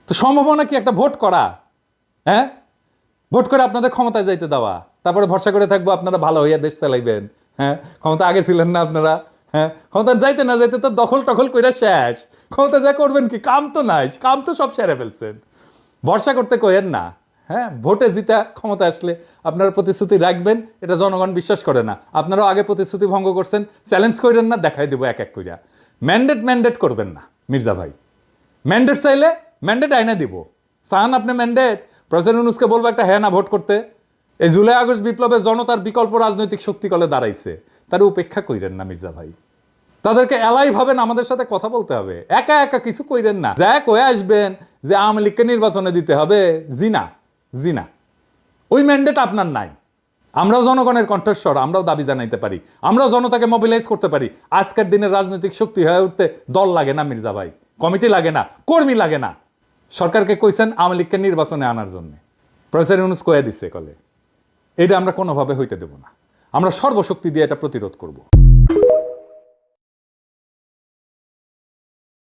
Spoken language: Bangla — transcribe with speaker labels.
Speaker 1: তো সম্ভাবনা কি একটা ভোট করা? হ্যাঁ, ভোট করে আপনাদের ক্ষমতায় যাইতে দেওয়া, তারপরে ভরসা করে থাকবো আপনারা ভালো হইয়া দেশ চালাইবেন। হ্যাঁ, ক্ষমতা আগে ছিলেন না আপনারা? হ্যাঁ, ক্ষমতা যাইতে না যাইতে তো দখল টখল করে শেষ। ক্ষমতা যা করবেন কি, কাম তো নাই, কাম তো সব সেরে ফেলছেন। ভরসা করতে কইেন না। হ্যাঁ, ভোটে জিতা ক্ষমতা আসলে আপনারা প্রতিশ্রুতি রাখবেন, এটা জনগণ বিশ্বাস করে না। আপনারাও আগে প্রতিশ্রুতি ভঙ্গ করছেন, চ্যালেঞ্জ করেন না, দেখাই দেবো এক এক কইরা। ম্যান্ডেট করবেন না মির্জা ভাই। ম্যান্ডেট চাইলে ম্যান্ডেট আইনা দিব। চান আপনি ম্যান্ডেট, প্রফেসর ইউনূসকে বলবো একটা হ্যাঁ না ভোট করতে। এই জুলাই আগস্ট বিপ্লবে জনতার বিকল্প রাজনৈতিক শক্তি কলে দাঁড়াইছে, তার উপেক্ষা কইরেন না মির্জা ভাই। তাদেরকে এলাই ভাবেন আমাদের সাথে কথা বলতে হবে, একা একা কিছু কইরেন না। যা কয়ে আসবেন যে আওয়ামী লীগকে নির্বাচনে দিতে হবে, জিনা জিনা, ওই ম্যান্ডেট আপনার নাই। আমরাও জনগণের কণ্ঠস্বর, আমরাও দাবি জানাইতে পারি, আমরাও জনতাকে মোবিলাইজ করতে পারি। আজকের দিনের রাজনৈতিক শক্তি হয়ে উঠতে দল লাগে না মির্জা ভাই, কমিটি লাগে না, কর্মী লাগে না। সরকারকে কইছেন আওয়ামী লীগকে নির্বাচনে আনার জন্য, প্রফেসর ইউনূস কয়ে দিচ্ছে কলে। এটা আমরা কোনোভাবে হইতে দেব না। আমরা সর্বশক্তি দিয়ে এটা প্রতিরোধ করব।